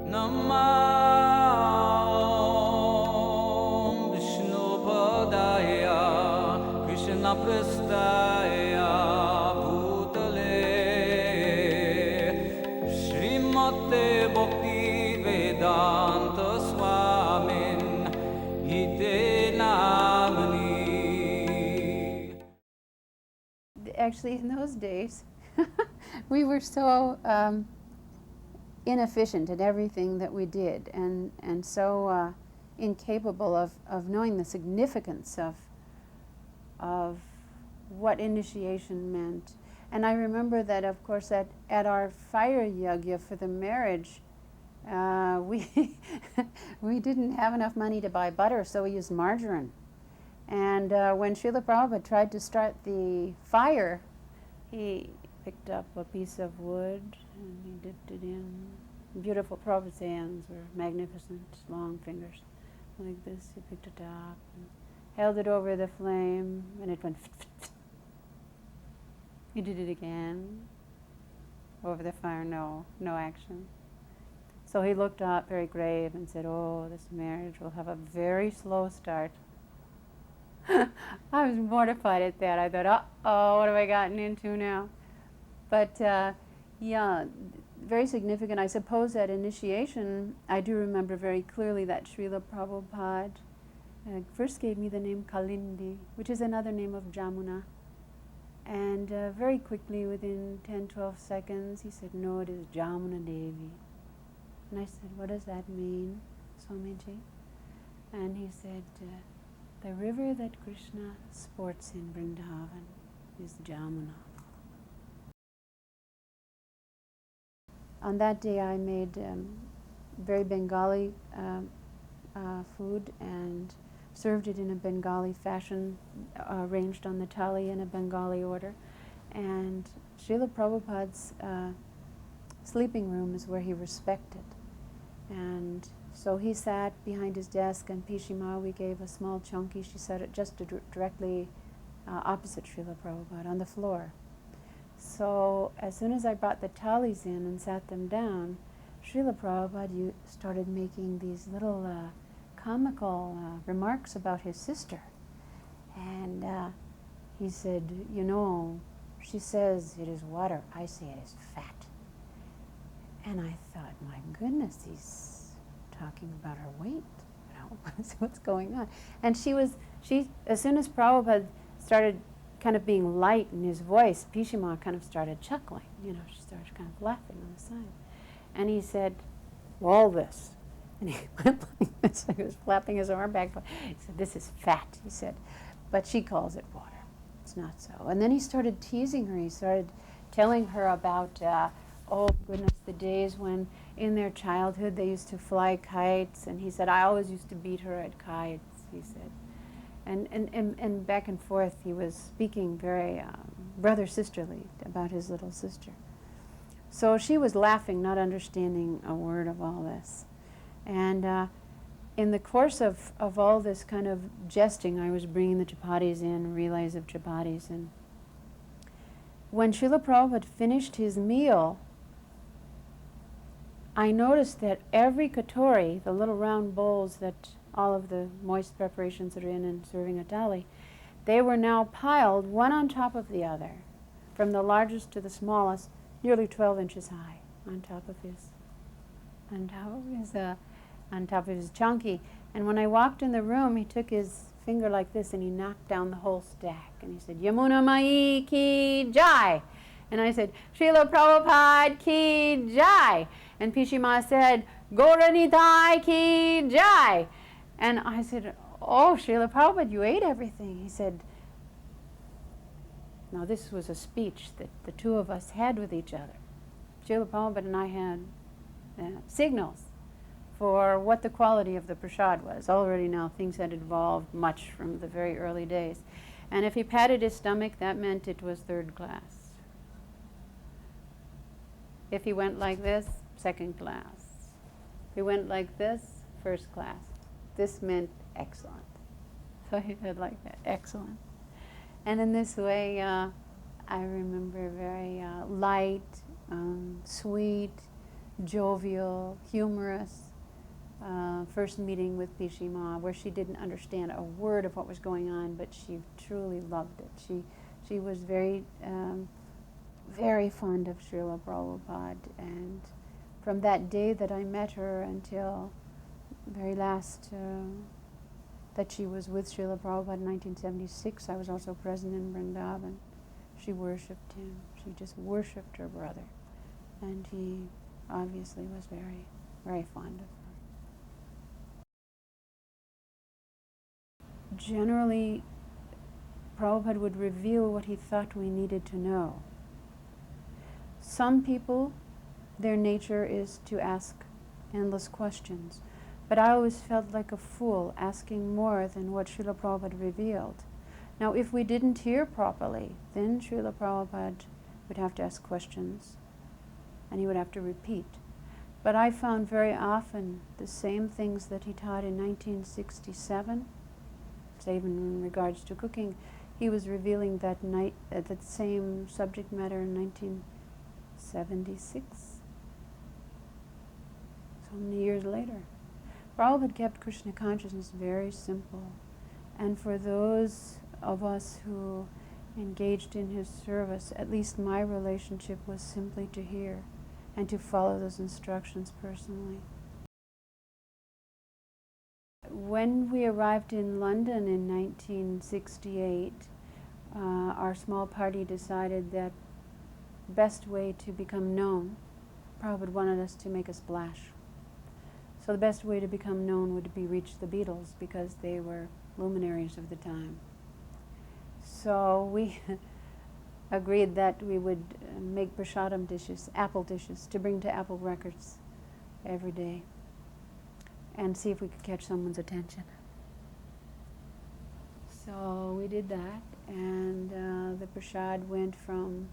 Namah Vishnu Padaya Krishna Prastaya Bhutale Srimate Bhakti Vedanta Swamin Ite Namani. Actually, in those days, we were so inefficient at everything that we did, and so incapable of knowing the significance of what initiation meant. And I remember that, of course, at our fire yagya for the marriage, we we didn't have enough money to buy butter, so we used margarine. And when Srila Prabhupada tried to start the fire, he picked up a piece of wood and he dipped it in. Beautiful. Prabhupada's hands were magnificent, long fingers like this. He picked it up and held it over the flame, and it went. He did it again over the fire. No action. So he looked up very grave and said, "Oh, this marriage will have a very slow start." I was mortified at that. I thought, uh-oh, what have I gotten into now? But yeah, very significant. I suppose at initiation, I do remember very clearly that Srila Prabhupada first gave me the name Kalindi, which is another name of Yamuna. And very quickly, within 10-12 seconds, he said, "No, it is Yamuna Devi." And I said, "What does that mean, Swamiji?" And he said, "The river that Krishna sports in Vrindavan is Yamuna." On that day I made very Bengali food and served it in a Bengali fashion, arranged on the thali in a Bengali order. And Srila Prabhupada's sleeping room is where he respected. And so he sat behind his desk, and Pishima, we gave a small chonki. She sat it just directly opposite Srila Prabhupada on the floor. So as soon as I brought the thalis in and sat them down, Srila Prabhupada started making these little comical remarks about his sister. And he said, "You know, she says it is water, I say it is fat." And I thought, my goodness, he's talking about her weight. You know, what's going on? And she, as soon as Prabhupada started kind of being light in his voice, Pishima kind of started chuckling. You know, she started kind of laughing on the side. And he said, "All this." And he went like this. He was flapping his arm back. He said, "This is fat," he said. "But she calls it water. It's not so." And then he started teasing her. He started telling her about, oh goodness, the days when in their childhood they used to fly kites. And he said, "I always used to beat her at kites," he said. And back and forth, he was speaking very brother-sisterly about his little sister. So she was laughing, not understanding a word of all this. And in the course of all this kind of jesting, I was bringing the chapatis in, relays of chapatis. And when Srila Prabhupada finished his meal, I noticed that every katori, the little round bowls that all of the moist preparations are in and serving a thali, they were now piled one on top of the other, from the largest to the smallest, nearly 12 inches high, on top of his chunky. And when I walked in the room, he took his finger like this and he knocked down the whole stack. And he said, "Yamuna Mai Ki Jai." And I said, "Srila Prabhupada Ki Jai." And Pishima said, "Gauranitai Ki Jai." And I said, "Oh, Srila Prabhupada, you ate everything." He said, now this was a speech that the two of us had with each other. Srila Prabhupada and I had signals for what the quality of the prasad was. Already now things had evolved much from the very early days. And if he patted his stomach, that meant it was third class. If he went like this, second class. If he went like this, first class. This meant excellent. So he said like that, excellent. And in this way, I remember very light, sweet, jovial, humorous first meeting with Pishi Ma, where she didn't understand a word of what was going on, but she truly loved it. She was very fond of Srila Prabhupada, and from that day that I met her until very last that she was with Srila Prabhupada in 1976, I was also present in Vrindavan. She worshipped him. She just worshipped her brother, and he obviously was very, very fond of her. Generally, Prabhupada would reveal what he thought we needed to know. Some people, their nature is to ask endless questions, but I always felt like a fool asking more than what Srila Prabhupada revealed. Now, if we didn't hear properly, then Srila Prabhupada would have to ask questions, and he would have to repeat. But I found very often the same things that he taught in 1967, say even in regards to cooking, he was revealing that same subject matter in 1976, so many years later. Prabhupada kept Krishna consciousness very simple, and for those of us who engaged in his service, at least my relationship was simply to hear and to follow those instructions personally. When we arrived in London in 1968, our small party decided that the best way to become known, Prabhupada wanted us to make a splash. So the best way to become known would be reach the Beatles, because they were luminaries of the time. So we agreed that we would make prasadam dishes, apple dishes, to bring to Apple Records every day and see if we could catch someone's attention. So we did that, and the prasad went from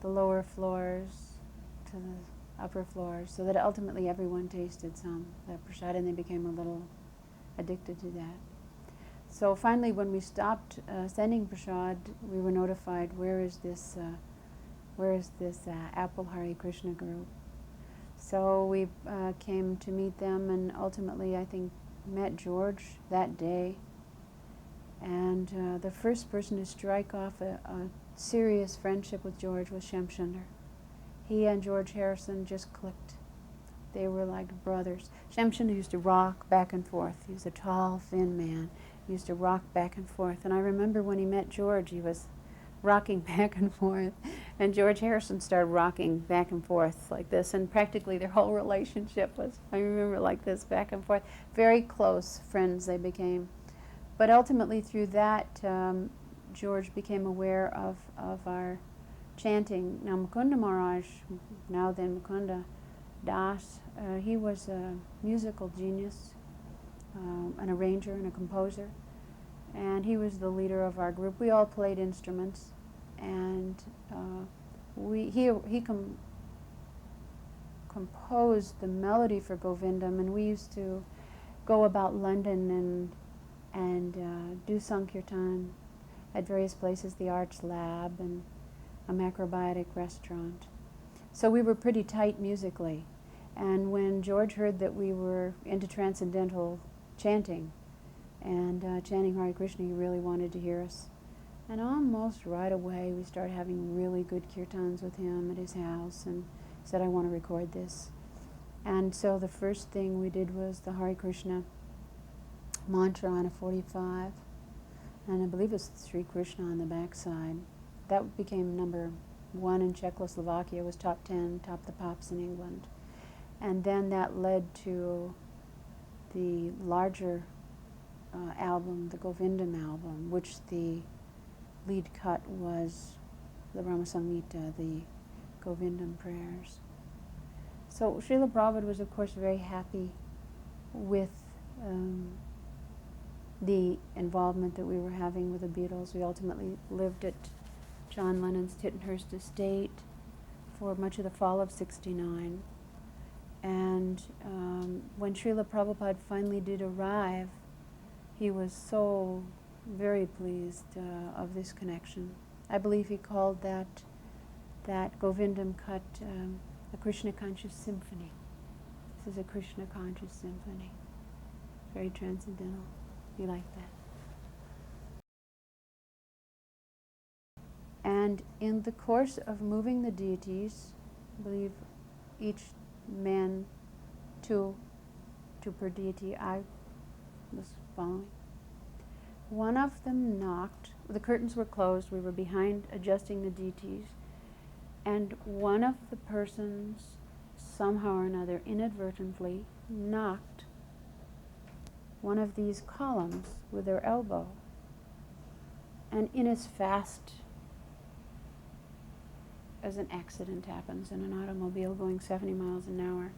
the lower floors to the upper floors, so that ultimately everyone tasted some of that prasad, and they became a little addicted to that. So finally, when we stopped sending prasad, we were notified, where is this Apple Hare Krishna group? So we came to meet them, and ultimately, I think, met George that day. And the first person to strike off a serious friendship with George was Shamsunder. He and George Harrison just clicked. They were like brothers. Shamsunder used to rock back and forth. He was a tall, thin man. He used to rock back and forth. And I remember when he met George, he was rocking back and forth. And George Harrison started rocking back and forth like this. And practically their whole relationship was, I remember, like this, back and forth. Very close friends they became. But ultimately through that, George became aware of our chanting. Now Mukunda Maharaj, now then Mukunda Das, he was a musical genius, an arranger and a composer, and he was the leader of our group. We all played instruments, and he composed the melody for Govindam, and we used to go about London and do Sankirtan at various places, the Arts Lab and a macrobiotic restaurant. So we were pretty tight musically. And when George heard that we were into transcendental chanting and chanting Hare Krishna, he really wanted to hear us. And almost right away we started having really good kirtans with him at his house, and said, I want to record this. And so the first thing we did was the Hare Krishna mantra on a 45, and I believe it's Sri Krishna on the backside. That became number 1 in Czechoslovakia, was top 10, topped the pops in England. And then that led to the larger album, the Govindam album, which the lead cut was the Brahma Samhita, the Govindam prayers. So Srila Prabhupada was, of course, very happy with the involvement that we were having with the Beatles. We ultimately lived at John Lennon's Tittenhurst estate for much of the fall of '69. And when Srila Prabhupada finally did arrive, he was so very pleased of this connection. I believe he called that Govindam cut a Krishna conscious symphony. This is a Krishna conscious symphony. Very transcendental. You like that? And in the course of moving the deities, I believe each man two per deity, I was following. One of them knocked. The curtains were closed. We were behind adjusting the deities. And one of the persons, somehow or another, inadvertently knocked one of these columns with their elbow. And in as fast as an accident happens in an automobile going 70 miles an hour,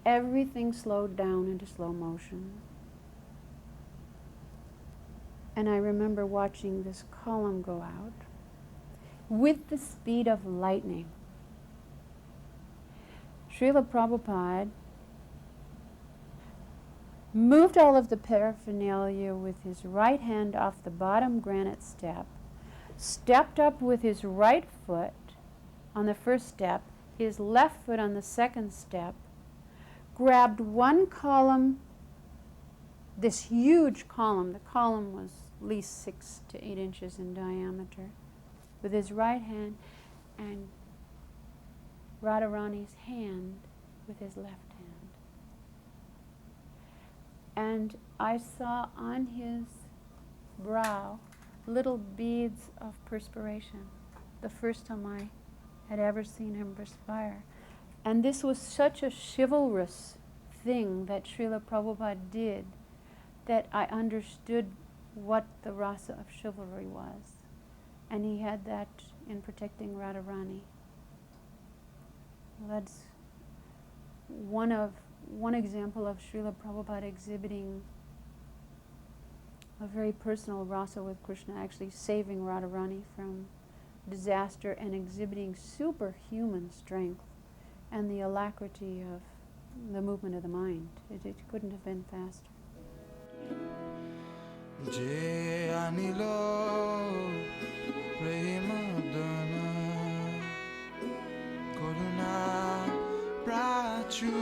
everything slowed down into slow motion. And I remember watching this column go out with the speed of lightning. Srila Prabhupada moved all of the paraphernalia with his right hand off the bottom granite step, stepped up with his right foot on the first step, his left foot on the second step, grabbed one column, this huge column, the column was at least 6 to 8 inches in diameter, with his right hand, and Radharani's hand with his left hand. And I saw on his brow little beads of perspiration, the first time I had ever seen him perspire. And this was such a chivalrous thing that Srila Prabhupada did that I understood what the rasa of chivalry was. And he had that in protecting Radharani. Well, that's one example of Srila Prabhupada exhibiting a very personal rasa with Krishna, actually saving Radharani from disaster and exhibiting superhuman strength and the alacrity of the movement of the mind. It couldn't have been faster. Je anilo premadana Karuna prachu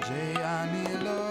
Je anilo